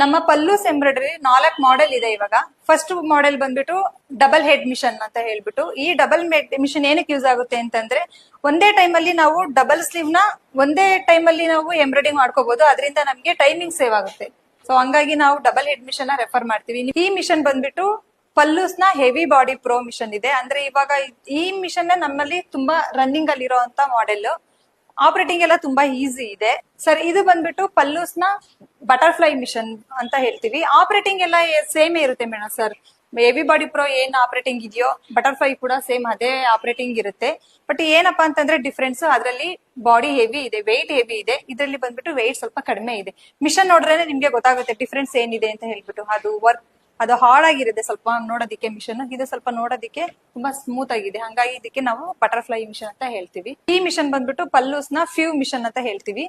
ನಮ್ಮ ಪಲ್ಲೂಸ್ embroidery 4 model ಇದೆ ಇವಾಗ. ಫಸ್ಟ್ ಮಾಡೆಲ್ ಬಂದ್ಬಿಟ್ಟು ಡಬಲ್ ಹೆಡ್ ಮಿಷನ್ ಅಂತ ಹೇಳ್ಬಿಟ್ಟು. ಈ ಡಬಲ್ ಹೆಡ್ ಮಿಷನ್ ಏನಕ್ಕೆ ಯೂಸ್ ಆಗುತ್ತೆ ಅಂತಂದ್ರೆ, ಒಂದೇ ಟೈಮ್ ಅಲ್ಲಿ ನಾವು ಡಬಲ್ ಸ್ಲೀವ್ ನ ಒಂದೇ ಟೈಮ್ ಅಲ್ಲಿ ನಾವು ಎಂಬ್ರಾಯ್ಡಿಂಗ್ ಮಾಡ್ಕೋಬಹುದು. ಅದರಿಂದ ನಮಗೆ ಟೈಮಿಂಗ್ ಸೇವ್ ಆಗುತ್ತೆ. ಸೊ ಹಂಗಾಗಿ ನಾವು ಡಬಲ್ ಹೆಡ್ ಮಿಷನ್ ನ ರೆಫರ್ ಮಾಡ್ತೀವಿ. ಈ ಮಿಷನ್ ಬಂದ್ಬಿಟ್ಟು ಪಲ್ಲೂಸ್ ನ ಹೆವಿ ಬಾಡಿ ಪ್ರೋ ಮಿಷನ್ ಇದೆ. ಅಂದ್ರೆ ಇವಾಗ ಈ ಮಿಷನ್ ನಮ್ಮಲ್ಲಿ ತುಂಬಾ ರನ್ನಿಂಗ್ ಅಲ್ಲಿ ಇರುವಂತ ಮಾಡೆಲ್. ಆಪರೇಟಿಂಗ್ ಎಲ್ಲ ತುಂಬಾ ಈಸಿ ಇದೆ ಸರ್. ಇದು ಬಂದ್ಬಿಟ್ಟು ಪಲ್ಲೂಸ್ ನ ಬಟರ್ಫ್ಲೈ ಮಿಷನ್ ಅಂತ ಹೇಳ್ತೀವಿ. ಆಪರೇಟಿಂಗ್ ಎಲ್ಲ ಸೇಮ್ ಇರುತ್ತೆ madam sir. Heavy body pro ಏನ್ ಆಪರೇಟಿಂಗ್ ಇದೆಯೋ ಬಟರ್ಫ್ಲೈ ಕೂಡ ಸೇಮ್ ಅದೇ ಆಪರೇಟಿಂಗ್ ಇರುತ್ತೆ. ಬಟ್ ಏನಪ್ಪಾ ಅಂತಂದ್ರೆ ಡಿಫ್ರೆನ್ಸ್ ಅದರಲ್ಲಿ ಬಾಡಿ ಹೆವಿ ಇದೆ, ವೆಯ್ಟ್ ಹೆವಿ ಇದೆ. ಇದರಲ್ಲಿ ಬಂದ್ಬಿಟ್ಟು ವೆಯ್ಟ್ ಸ್ವಲ್ಪ ಕಡಿಮೆ ಇದೆ. ಮಿಷನ್ ನೋಡ್ರೇನೆ ನಿಮ್ಗೆ ಗೊತ್ತಾಗುತ್ತೆ ಡಿಫ್ರೆನ್ಸ್ ಏನಿದೆ ಅಂತ ಹೇಳ್ಬಿಟ್ಟು. ಅದು ವರ್ಕ್ ಅದು ಹಾರ್ಡ್ ಆಗಿರುತ್ತೆ ಸ್ವಲ್ಪ ನೋಡೋದಿಕ್ಕೆ ಮಿಷನ್. ಇದು ಸ್ವಲ್ಪ ನೋಡೋದಿಕ್ಕೆ ತುಂಬಾ ಸ್ಮೂತ್ ಆಗಿದೆ. ಹಂಗಾಗಿ ಇದಕ್ಕೆ ನಾವು ಬಟರ್ಫ್ಲೈ ಮಿಷನ್ ಅಂತ ಹೇಳ್ತೀವಿ. ಈ ಮಿಷನ್ ಬಂದ್ಬಿಟ್ಟು ಪಲ್ಲೂಸ್ ನ ಫ್ಯೂ ಮಿಷನ್ ಅಂತ ಹೇಳ್ತೀವಿ.